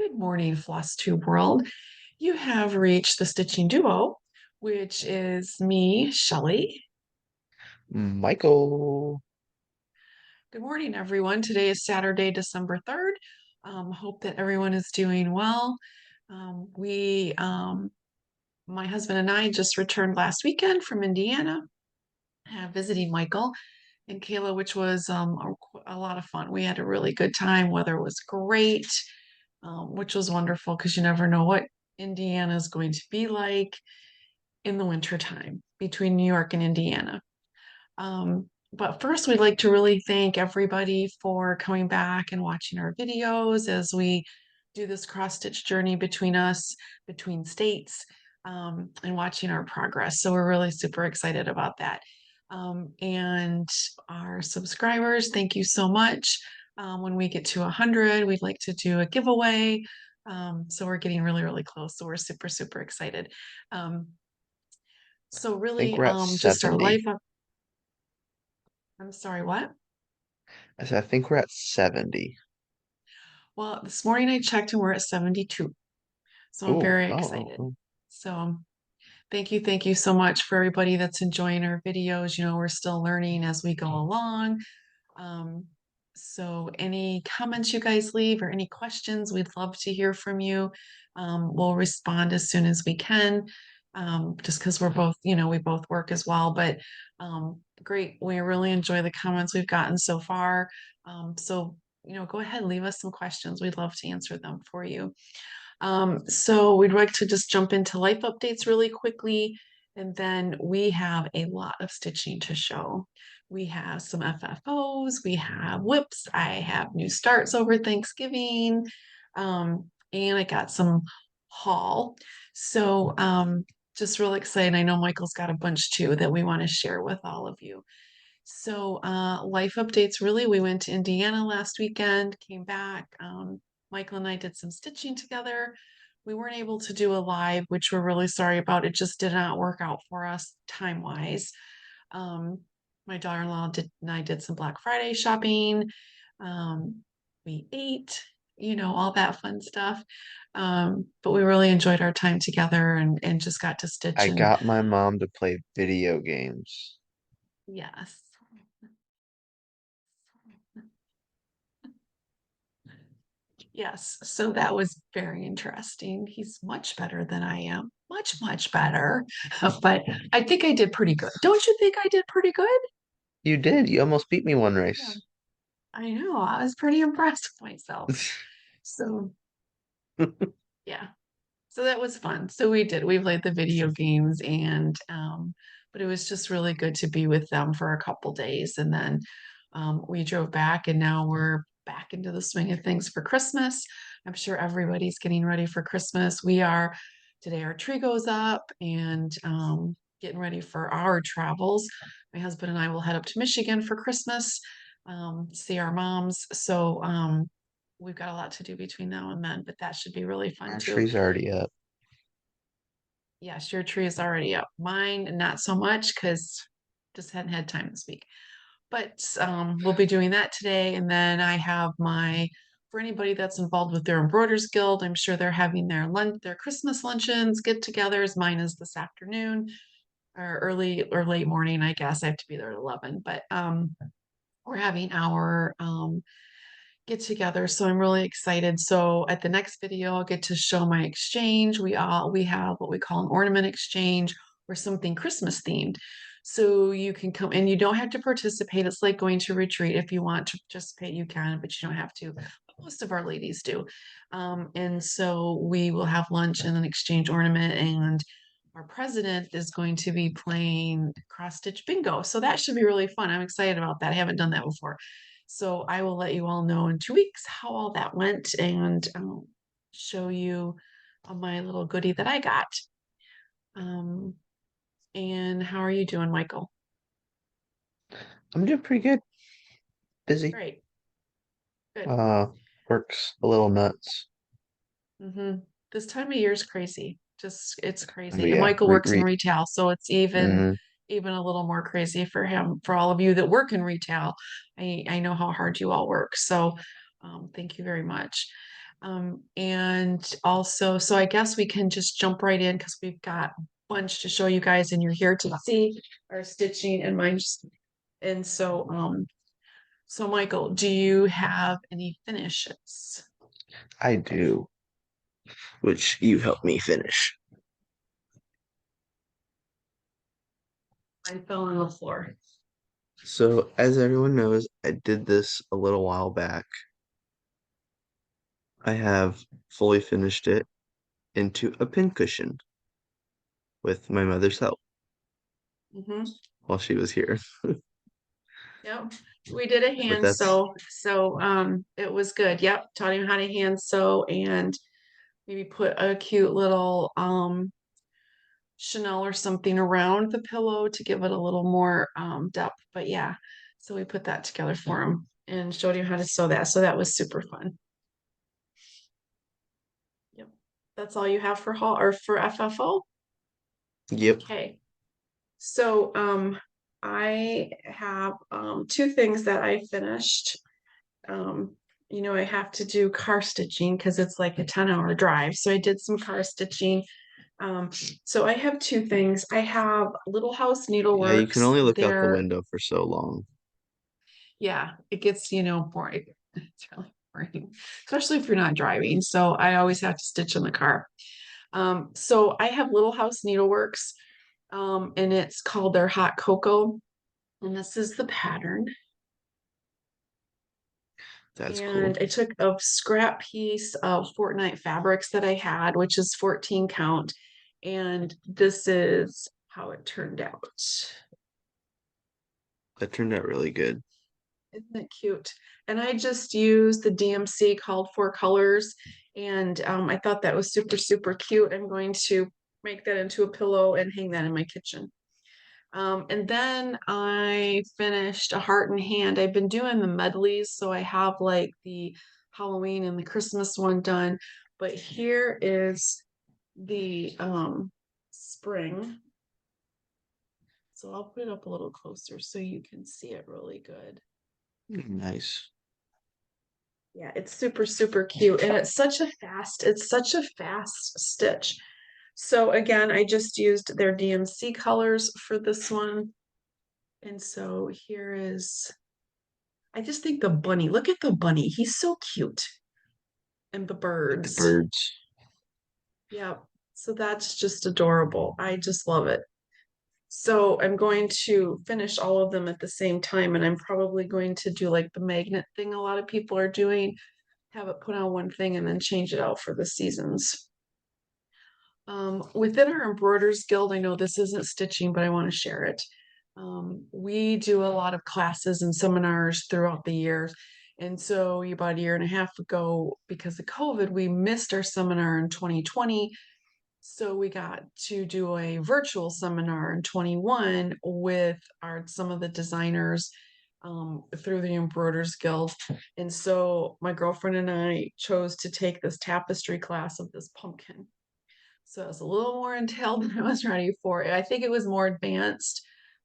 Good morning, Flosstube world. You have reached the Stitching Duo, which is me, Shelly. Michael. Good morning, everyone. Today is Saturday, December 3rd. Hope that everyone is doing well. My husband and I just returned last weekend from Indiana, visiting Michael and Kayla, which was a lot of fun. We had a really good time. Weather was great, which was wonderful because you never know what Indiana is going to be like in the wintertime between New York and Indiana. But first, we'd like to really thank everybody for coming back and watching our videos as we do this cross stitch journey between us, between states, and watching our progress. So we're really super excited about that. And our subscribers, thank you so much. When we get to 100, we'd like to do a giveaway. So we're getting really, really close. So we're super, super excited. Um, so I think really, we're at just our life 70. up. I'm sorry, what? I think we're at 70. Well, this morning I checked and we're at 72. So I'm Oh, very oh, oh, excited. oh. So thank you so much for everybody that's enjoying our videos. You know, we're still learning as we go along. Um, so any comments you guys leave or any questions, we'd love to hear from you. We'll respond as soon as we can. Just because we're both, we both work as well, but great. We really enjoy the comments we've gotten so far. So, go ahead, leave us some questions. We'd love to answer them for you. So we'd like to just jump into life updates really quickly. And then we have a lot of stitching to show. We have some FFOs, we have whips, I have new starts over Thanksgiving, and I got some haul. So just real excited. I know Michael's got a bunch too that we want to share with all of you. So, life updates really, we went to Indiana last weekend, came back. Michael and I did some stitching together. We weren't able to do a live, which we're really sorry about. It just did not work out for us time wise. Um, my daughter-in-law and I did some Black Friday shopping. We ate, all that fun stuff. But we really enjoyed our time together and just got to stitch I and got my mom to play video games. yes. Yes, so that was very interesting. He's much better than I am. Much, much better. But I think I did pretty good. Don't you think I did pretty good? You did. You almost beat me one Yeah, race. I know. I was pretty impressed with myself. So, yeah. So that was fun. So we did. We played the video games and but it was just really good to be with them for a couple days and then we drove back and now we're back into the swing of things for Christmas. I'm sure everybody's getting ready for Christmas. We are today our tree goes up and getting ready for our travels. My husband and I will head up to Michigan for Christmas, see our moms. So we've got a lot to do between now and then, but that should be really fun Our too. tree's already up. Yes, your tree is already up. Mine, not so much because just hadn't had time this week. But we'll be doing that today. And then I have for anybody that's involved with their Embroiders Guild, I'm sure they're having their Christmas luncheons, get-togethers. Mine is this afternoon or early or late morning, I guess. I have to be there at 11. But we're having our get together. So I'm really excited. So at the next video, I'll get to show my exchange. We have what we call an ornament exchange or something Christmas themed. So you can come and you don't have to participate. It's like going to retreat. If you want to participate, you can, but you don't have to. Most of our ladies do. And so we will have lunch and an exchange ornament and our president is going to be playing cross stitch bingo. So that should be really fun. I'm excited about that. I haven't done that before. So I will let you all know in 2 weeks how all that went and show you my little goodie that I got. Um, and how are you doing, Michael? I'm doing pretty good. Busy. Great, good. Uh, Work's a little nuts. hmm This time of year is crazy. Just it's But crazy. And yeah, Michael works in retail, so it's mhm. even a little more crazy for him. For all of you that work in retail, I know how hard you all work. So thank you very much. And also, so I guess we can just jump right in because we've got a bunch to show you guys, and you're here to see our stitching and mine's. And so Michael, do you have any finishes? I do, which you helped me finish. Mine fell on the floor. So, as everyone knows, I did this a little while back. I have fully finished it into a pincushion with my mother's help Mm-hmm. while she was here. Yep. We did a But hand that's, sew. So it was good. Yep. Taught him how to hand sew and maybe put a cute little Chanel or something around the pillow to give it a little more depth. But yeah, so we put that together for him and showed him how to sew that. So that was super fun. Yep. That's all you have for Hall or for FFO? yep. Okay. So I have two things that I finished. Um, I have to do car stitching because it's like a 10-hour drive. So I did some car stitching. Um, so I have two things. I have Little House Yeah, you can Needleworks. only look out the They're, window for so long. yeah, it gets, boring. It's really boring, especially if you're not driving. So I always have to stitch in the car. So I have Little House Needleworks, and it's called their Hot Cocoa. And this is the pattern. That's And cool. I took a scrap piece of Fortnite fabrics that I had, which is 14 count. And this is how it turned out. That turned out really good. Isn't it cute? And I just used the DMC called Four Colors. And I thought that was super, super cute. I'm going to make that into a pillow and hang that in my kitchen. And then I finished a heart and hand. I've been doing the medleys, so I have like the Halloween and the Christmas one done. But here is the spring. So I'll put it up a little closer so you can see it really good. Nice. Yeah, it's super, super cute. And it's such a fast stitch. So again, I just used their DMC colors for this one. And so here is I just think the bunny, look at the bunny. He's so cute. And the Like the birds. birds. Yeah. So that's just adorable. I just love it. So I'm going to finish all of them at the same time, and I'm probably going to do like the magnet thing a lot of people are doing, have it put on one thing and then change it out for the seasons. Within our Embroiders Guild, I know this isn't stitching, but I want to share it. We do a lot of classes and seminars throughout the year. And so about a year and a half ago, because of COVID, we missed our seminar in 2020. So we got to do a virtual seminar in 21 with some of the designers through the Embroiders Guild. And so my girlfriend and I chose to take this tapestry class of this pumpkin. So it's a little more entailed than I was ready for. I think it was more advanced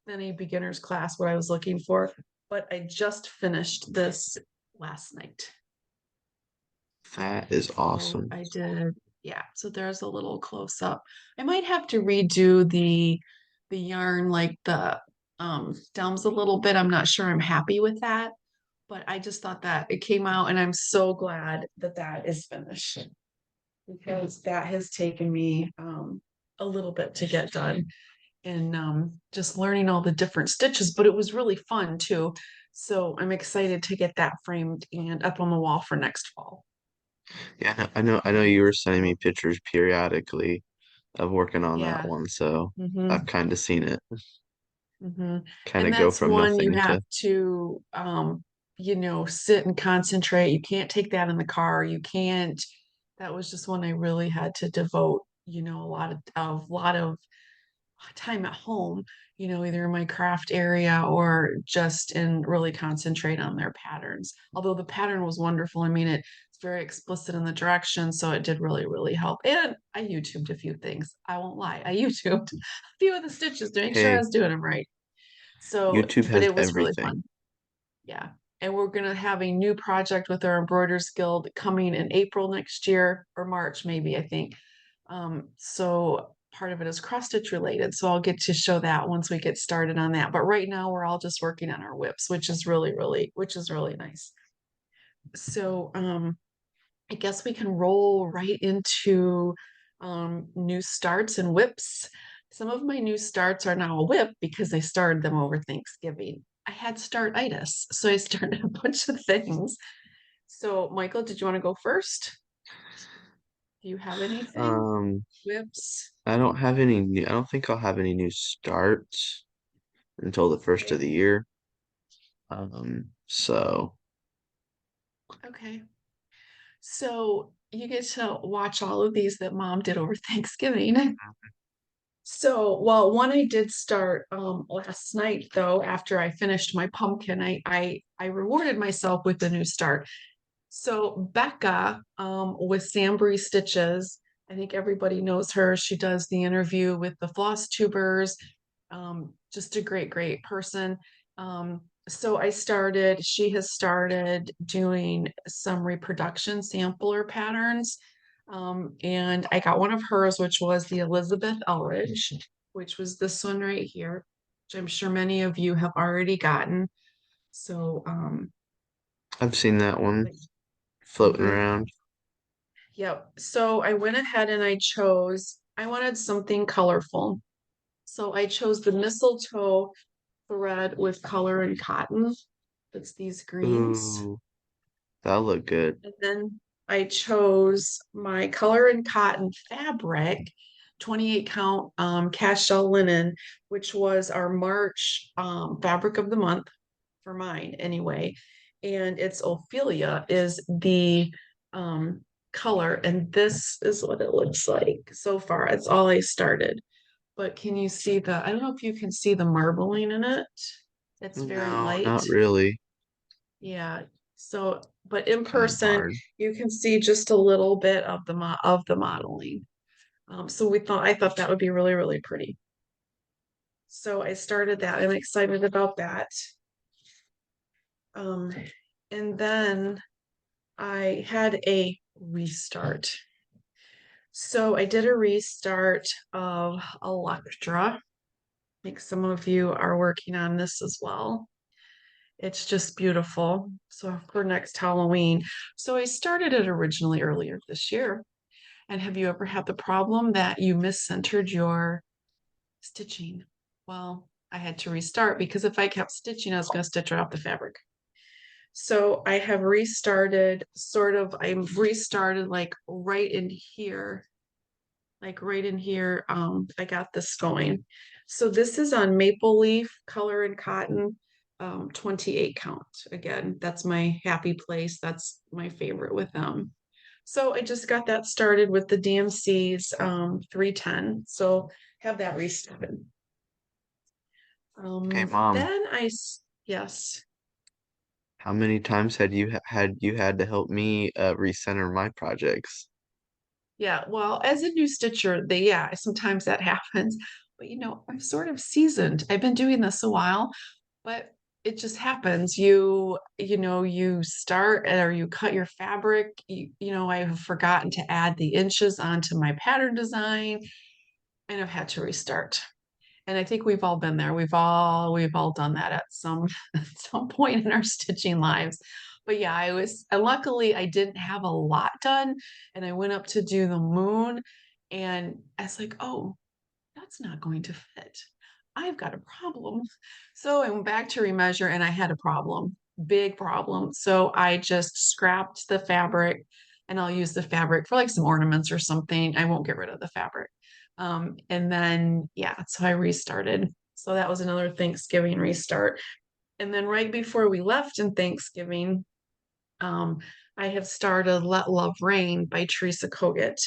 than a beginner's class, what I was looking for. But I just finished this last night. That is So awesome. I did, yeah. So there's a little close up. I might have to redo the yarn, like the stems a little bit. I'm not sure I'm happy with that, but I just thought that it came out, and I'm so glad that that is finished because that has taken me a little bit to get done and just learning all the different stitches, but it was really fun too. So I'm excited to get that framed and up on the wall for next fall. Yeah, I know you were sending me pictures periodically of working on that Yeah. one, so Hmm. I've kind of seen it Hmm. kind And of go that's from one you nothing have to, to, sit and concentrate. You can't take that in the car. You can't. That was just one I really had to devote, a lot of time at home, either in my craft area or just and really concentrate on their patterns. Although the pattern was wonderful. I mean, it's very explicit in the direction, so it did really, really help. And I YouTubed a few things. I won't lie. I YouTubed a few of the stitches to make sure I hey, was doing them right. So, YouTube but has it was really everything. fun. Yeah. and we're going to have a new project with our Embroiders Guild coming in April next year or March, maybe, I think. So part of it is cross stitch related. So I'll get to show that once we get started on that. But right now we're all just working on our whips, which is really nice. So I guess we can roll right into new starts and whips. Some of my new starts are now a whip because I started them over Thanksgiving. I had startitis, so I started a bunch of things. So, Michael, did you want to go first? Do you have anything? Um, Whips? I don't have any new, I don't think I'll have any new starts until the first of Okay. the year. So Okay. So you get to watch all of these that mom did over Thanksgiving. So, well, one I did start last night though, after I finished my pumpkin, I rewarded myself with a new start. So Becca with Sambry Stitches, I think everybody knows her. She does the interview with the Flosstubers. Just a great person. So she has started doing some reproduction sampler patterns. And I got one of hers, which was the Elizabeth Elridge, which was this one right here, which I'm sure many of you have already gotten. So, I've seen that one like, floating mhm. around. Yep. So I went ahead and I wanted something colorful. So I chose the mistletoe thread with color and cotton. That's these greens. Ooh, that'll look good. And then I chose my color and cotton fabric, 28 count cast shell linen, which was our March fabric of the month for mine anyway. And it's Ophelia is the um, color. And this is what it looks like so far. It's all I started. But can you see I don't know if you can see the marbling in it. It's very No, light. not really. Yeah. So, but in Kind of person, hard. you can see just a little bit of the modeling. So I thought that would be really pretty. So I started that. I'm excited about that. Um, and then I had a restart. So I did a restart of Electra. I think some of you are working on this as well. It's just beautiful. So for next Halloween. So I started it originally earlier this year. And have you ever had the problem that you miscentered your stitching? Well, I had to restart because if I kept stitching, I was going to stitch right off the fabric. So I have restarted I've restarted like right in here. I got this going. So this is on Maple Leaf Color and Cotton, 28 count. Again, that's my happy place. That's my favorite with them. So I just got that started with the DMC's 310. So have that restarted. Okay, Mom, Yes. how many times had to help me recenter my projects? Yeah, well, as a new stitcher, sometimes that happens. But I'm sort of seasoned. I've been doing this a while, but it just happens. You start or you cut your fabric. I have forgotten to add the inches onto my pattern design, and I've had to restart. And I think we've all been there. We've all done that at some at some point in our stitching lives. But yeah, and luckily I didn't have a lot done. And I went up to do the moon and I was like, oh, that's not going to fit. I've got a problem. So I went back to remeasure and I had a problem, big problem. So I just scrapped the fabric and I'll use the fabric for like some ornaments or something. I won't get rid of the fabric. And then, yeah, so I restarted. So that was another Thanksgiving restart. And then right before we left in Thanksgiving, um, I have started Let Love Rain by Teresa Kogut,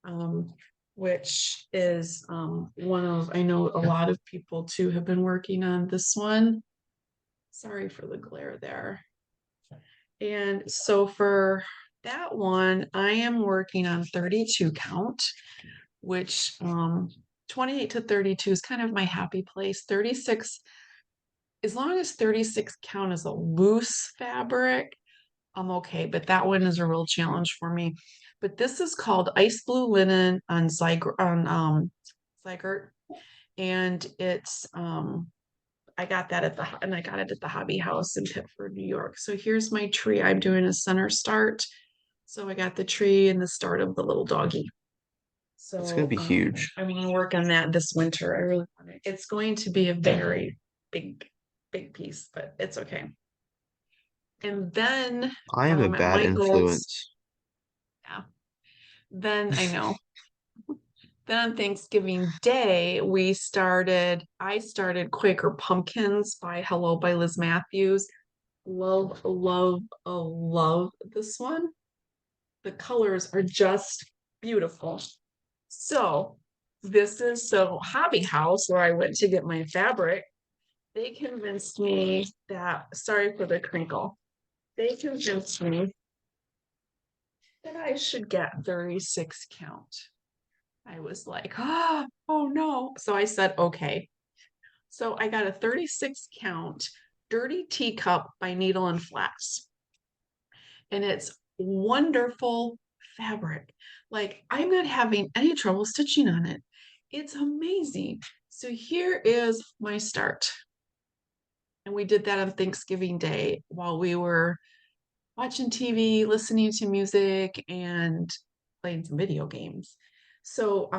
um, which is I know a lot of people too have been working on this one. Sorry for the glare there. And so for that one, I am working on 32 count, which 28 to 32 is kind of my happy place. 36 as long as 36 count is a loose fabric, I'm okay. But that one is a real challenge for me. But this is called Ice Blue Linen on Zygurt, and it's I got that at and I got it at the Hobby House in Pittsford, New York. So here's my tree. I'm doing a center start. So I got the tree and the start of the little doggy. It's gonna So be huge. I want to work on that this winter. I really want it. It's going to be a very big, big piece, but it's okay. And then I am a at bad Michael's, influence. yeah, then I know. Then on Thanksgiving Day, I started Quaker Pumpkins by Hello by Liz Matthews. Love, love, love this one. The colors are just beautiful. So Hobby House where I went to get my fabric. They convinced me that, sorry for the crinkle, they convinced me that I should get 36 count. I was like, oh no. So I said, okay. So I got a 36 count Dirty Teacup by Needle and Flax. And it's wonderful fabric. Like, I'm not having any trouble stitching on it. It's amazing. So here is my start. And we did that on Thanksgiving Day while we were watching TV, listening to music, and playing some video games. So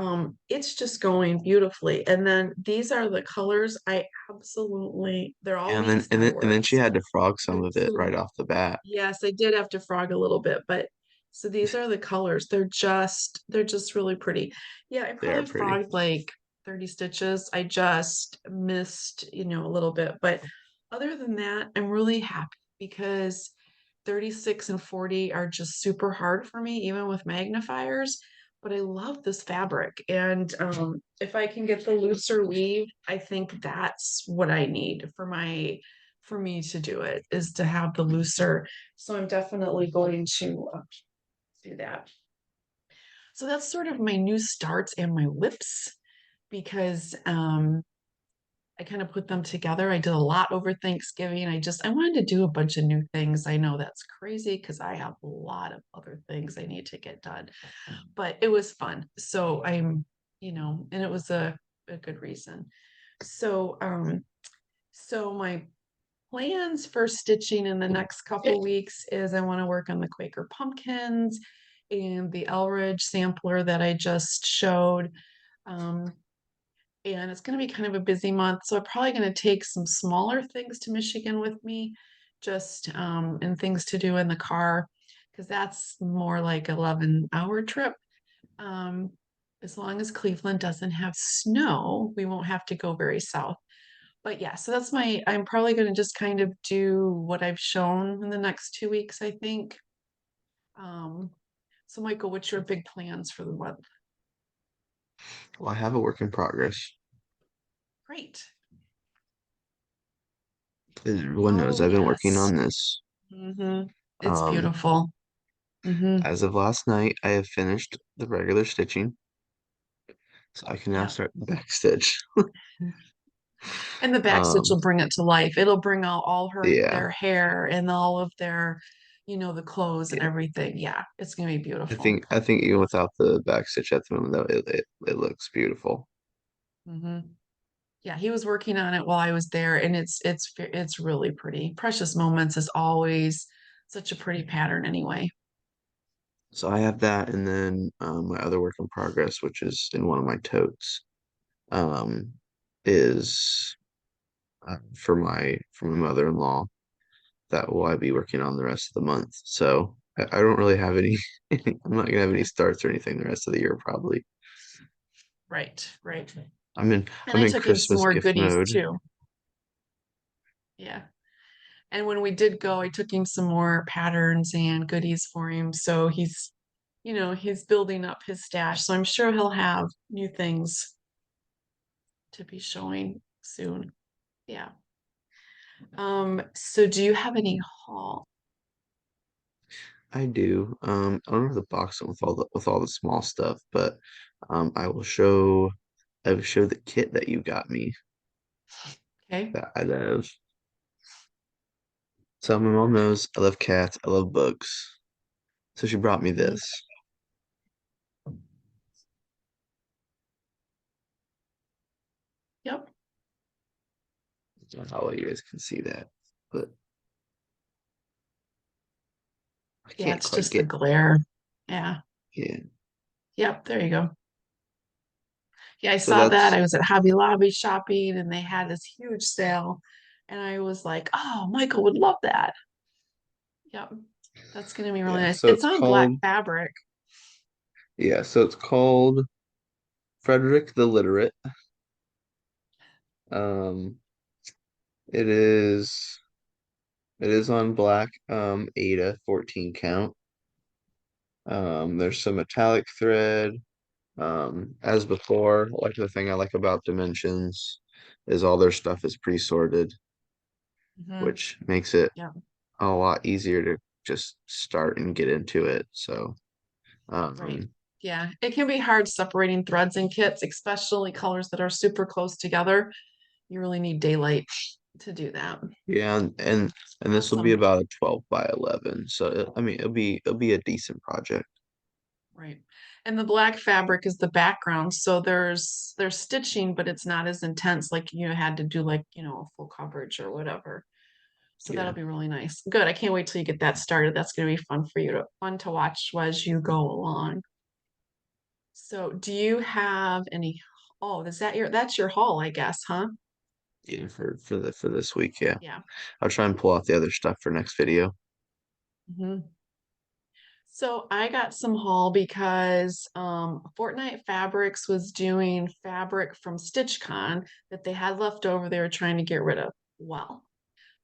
it's just going beautifully. And then these are the colors they're all And weeks and then she dye-works. had to frog some of it right Absolutely. off the bat. Yes, I did have to frog a little bit, but so these are the colors. They're just really pretty. Yeah, I They are probably pretty. frogged like 30 stitches. I just missed, a little bit, but other than that, I'm really happy because 36 and 40 are just super hard for me, even with magnifiers. But I love this fabric. And if I can get the looser weave, I think that's what I need for me to do it is to have the looser. So I'm definitely going to do that. So that's sort of my new starts and my whips because I kind of put them together. I did a lot over Thanksgiving. I wanted to do a bunch of new things. I know that's crazy because I have a lot of other things I need to get done, but it was fun. So and it was a good reason. So, so my plans for stitching in the next couple weeks is I want to work on the Quaker pumpkins and the Elridge sampler that I just showed. Um, and it's going to be kind of a busy month. So I'm probably going to take some smaller things to Michigan with me, just and things to do in the car, because that's more like 11-hour trip. Um, as long as Cleveland doesn't have snow, we won't have to go very south. But yeah, so I'm probably going to just kind of do what I've shown in the next 2 weeks, I think. Um, so Michael, what's your big plans for the month? Well, I have a work in progress. Great. Everyone knows Oh, I've been working yes. on this. It's Um, beautiful. hmm as of last night, I have finished the regular stitching, so I can now Yeah. start the back stitch. And the back stitch Um, will bring it to life. It'll bring out all yeah, their hair and all of their, the clothes and yeah. everything. Yeah, it's gonna be I beautiful. think I think even without the back stitch at the moment, though, it looks beautiful. hmm Yeah, he was working on it while I was there, and it's really pretty. Precious Moments is always such a pretty pattern anyway. So I have that, and then my other work in progress, which is in one of my totes, um, is for my mother-in-law. That will I be working on the rest of the month. So I don't really have any. I'm not gonna have any starts or anything the rest of the year probably. Right, right. I'm in And I'm I in took him some Christmas more gift goodies mode. too. Yeah. And when we did go, I took him some more patterns and goodies for him. So he's building up his stash. So I'm sure he'll have new things to be showing soon. Yeah. So do you have any haul? I do. I don't have the box with all the small stuff, but I will show the kit that you got me Okay. that I love. So my mom knows I love cats, I love books. So she brought me Mhm. this. Yep. I don't know how well you guys can see that, but I Yeah, can't it's quite just the get. glare. Yeah. Yeah. Yep. There you go. Yeah, I So saw that. that's I was at Hobby Lobby shopping and they had this huge sale. And I was like, oh, Michael would love that. Yep. That's going to be really yeah. nice. So It's it's on black called fabric. yeah. So it's called Frederick the Literate. Um, it is it is on black Ada 14 count. There's some metallic thread. As before, like the thing I like about Dimensions is all their stuff is pre-sorted, Hmm. which makes it Yeah, a lot easier to just start and get into it. So, right. um, Yeah, it can be hard separating threads and kits, especially colors that are super close together. You really need daylight to do that. yeah, and this will be Awesome. about a 12 by 11. So, I mean, it'll be a decent project. Right. And the black fabric is the background. So there's stitching, but it's not as intense like you had to do like, a full coverage or whatever. So that'll Yeah. be really nice. Good. I can't wait till you get that started. That's going to be fun to watch as you go along. So do you have any, oh, that's your haul, I guess, huh? Yeah, for this week, yeah. Yeah. I'll try and pull out the other stuff for next video. Mhm. So I got some haul because Fortnite Fabrics was doing fabric from StitchCon that they had left over they were trying to get rid of. Well,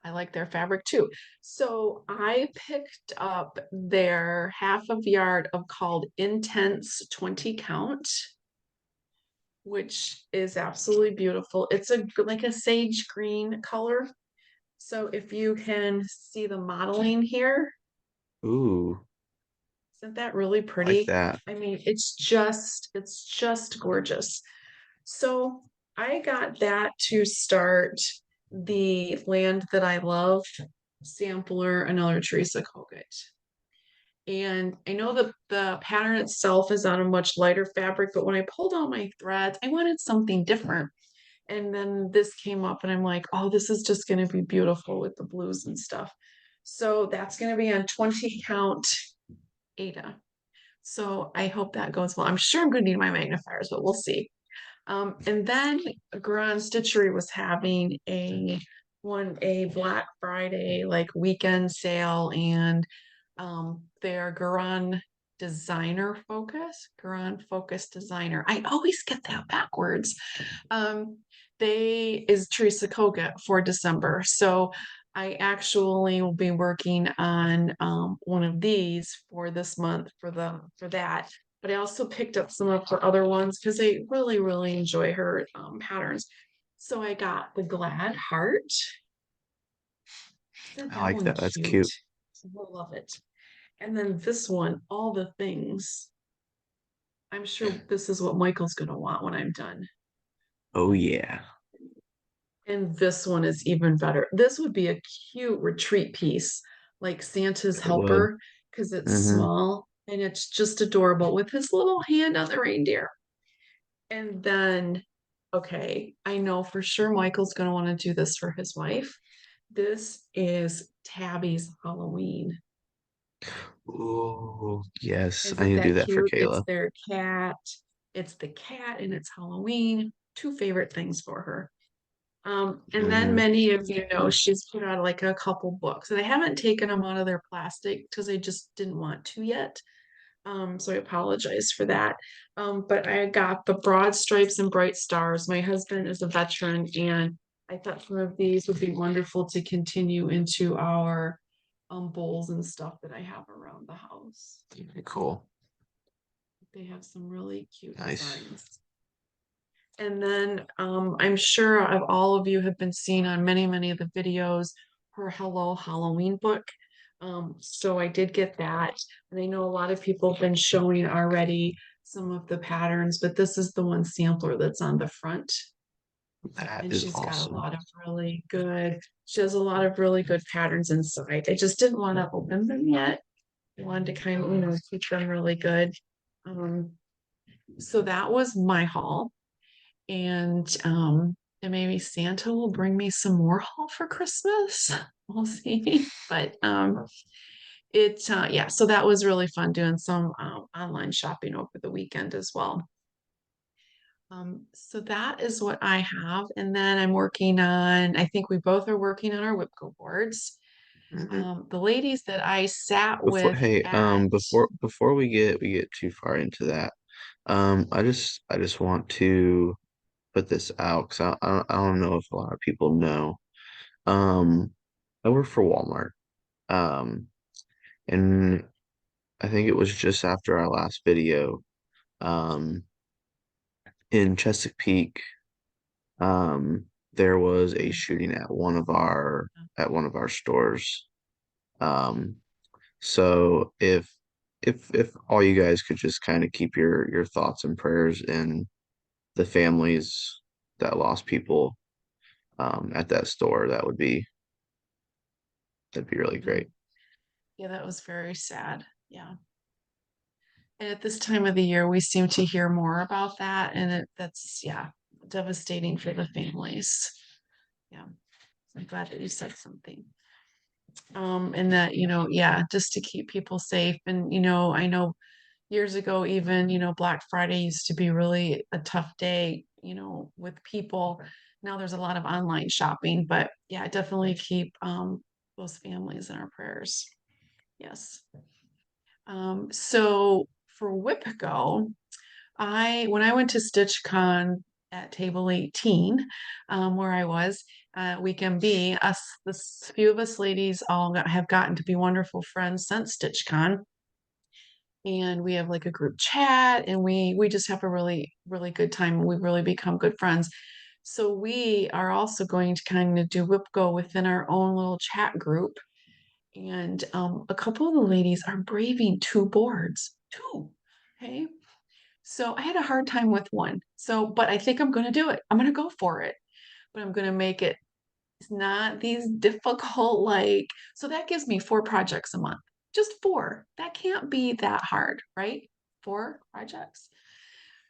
I like their fabric too. So I picked up their half of yard of called Intense 20 count, which is absolutely beautiful. It's like a sage green color. So if you can see the modeling here, Ooh, isn't that really I like pretty? that. I mean, it's just gorgeous. So I got that to start the Land That I Love sampler, another Teresa Kogut. And I know that the pattern itself is on a much lighter fabric, but when I pulled out my threads, I wanted something different. And then this came up, and I'm like, oh, this is just going to be beautiful with the blues and stuff. So that's going to be on 20 count Ada. So I hope that goes well. I'm sure I'm going to need my magnifiers, but we'll see. And then Grand Stitchery was having a Black Friday like weekend sale, and their Garan Focus Designer. I always get that backwards. Um, they is Teresa Koga for December. So I actually will be working on one of these for this month for that. But I also picked up some of her other ones because I really, really enjoy her patterns. So I got the Glad Heart. Isn't I that like one that. That's cute? cute. I love it. And then this one, All the Things. I'm sure this is what Michael's going to want when I'm done. Oh yeah, And this one is even better. This would be a cute retreat piece, like Santa's it would. helper, because it's Mm-hmm. small and it's just adorable with his little hand on the reindeer. And then, okay, I know for sure Michael's going to want to do this for his wife. This is Tabby's Halloween. Oh, yes. I Isn't need to do that that for cute? It's Kayla. their cat. It's the cat and it's Halloween. Two favorite things for her. And then Hmm. many of you know she's put out like a couple books, and I haven't taken them out of their plastic because I just didn't want to yet. So I apologize for that. But I got the Broad Stripes and Bright Stars. My husband is a veteran, and I thought some of these would be wonderful to continue into our bowls and stuff that I have around the house. Very cool. They have some really cute Nice. designs. And then I'm sure of all of you have been seeing on many, many of the videos her Hello Halloween book. So I did get that. And I know a lot of people have been showing already some of the patterns, but this is the one sampler that's on the front. That And is she's got a awesome. lot of really good, she has a lot of really good patterns inside. I just didn't want to open them yet. I wanted to kind of, keep them really good. Um, so that was my haul. And maybe Santa will bring me some more haul for Christmas. We'll see. But yeah, so that was really fun doing some online shopping over the weekend as well. So that is what I have. And then I'm working on, I think we both are working on our WIPCO boards. Mhm. The ladies that I sat Before, with hey, at, before we get too far into that, I just want to put this out because I don't know if a lot of people know. Um, I work for Walmart. Um, and I think it was just after our last video. Um, in Chesapeake, there was a shooting at one of our stores. Um, so if all you guys could just kind of keep your thoughts and prayers in the families that lost people at that store, that'd be really yeah, great. yeah, that was very sad. Yeah. And at this time of the year, we seem to hear more about that. And that's, yeah, devastating for the families. Yeah. I'm glad that you said something. And that, yeah, just to keep people safe. And, I know years ago, even, Black Friday used to be really a tough day, with people. Now there's a lot of online shopping, but yeah, definitely keep those families in our prayers. Yes. So for WIPCO, when I went to StitchCon at table 18, where I was, weekend B, this few of us ladies have gotten to be wonderful friends since StitchCon. And we have like a group chat and we just have a really, really good time. We've really become good friends. So we are also going to kind of do WIPCO within our own little chat group. And a couple of the ladies are braving two boards. Two. Okay. So I had a hard time with one. But I think I'm going to do it. I'm going to go for it. But I'm going to make it, it's not these difficult, so that gives me 4 projects a month. Just four. That can't be that hard, right? 4 projects.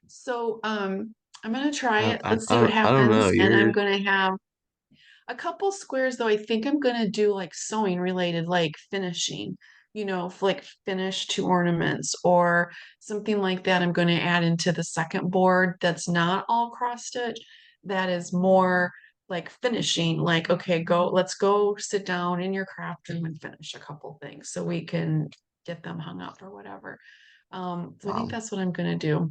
So I'm going to try I, it. I, Let's I see what don't I don't know. happens. And I'm You're going to have a couple squares though. I think I'm gonna do like sewing related, like finishing, like finish 2 ornaments or something like that. I'm going to add into the second board that's not all cross stitch. That is more like finishing, like, okay, let's go sit down in your craft room and finish a couple things so we can get them hung up or whatever. So I think um, that's what I'm gonna do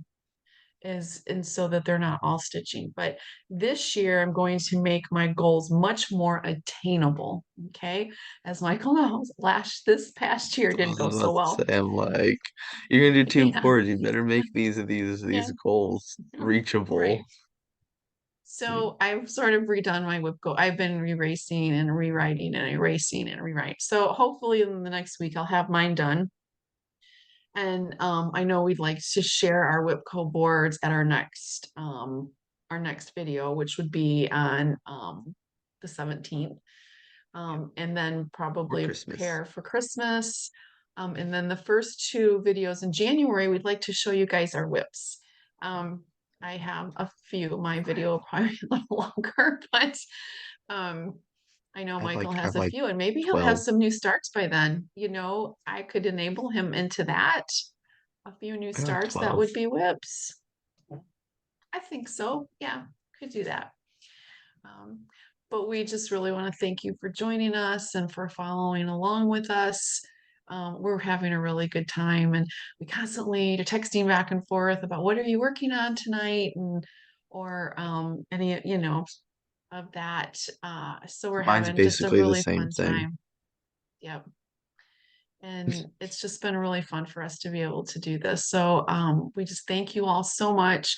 is and so that they're not all stitching. But this year I'm going to make my goals much more attainable. Okay. As Michael knows, this past year I didn't was go so about to well. say, I'm like, you're gonna do two Yeah. boards. You better make these Yeah. goals reachable. Right. So I've sort of redone my whip goal. I've been erasing and rewriting and erasing and rewrite. So hopefully in the next week I'll have mine done. And I know we'd like to share our WIPCO boards at our next video, which would be on the 17th. And then For probably Christmas. prepare for Christmas. And then the first 2 videos in January, we'd like to show you guys our whips. I have a few. My video will probably be a little longer, but um, I know Michael I have has a like few, and maybe he'll have 12. some new starts by then. I could enable him into that. A few new I got like starts that 12. would be whips. I think so. Yeah, could do that. Um, but we just really want to thank you for joining us and for following along with us. We're having a really good time, and we constantly are texting back and forth about what are you working on tonight, and or any of that. So we're Mine's having just a basically the really same fun thing. time. Yep. And it's just been really fun for us to be able to do this. So we just thank you all so much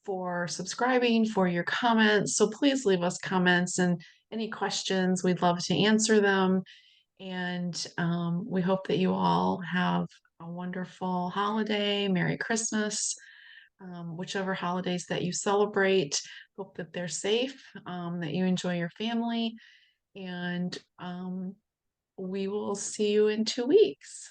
for subscribing, for your comments. So please leave us comments and any questions. We'd love to answer them. And we hope that you all have a wonderful holiday. Merry Christmas. whichever holidays that you celebrate. Hope that they're safe, that you enjoy your family, and we will see you in 2 weeks.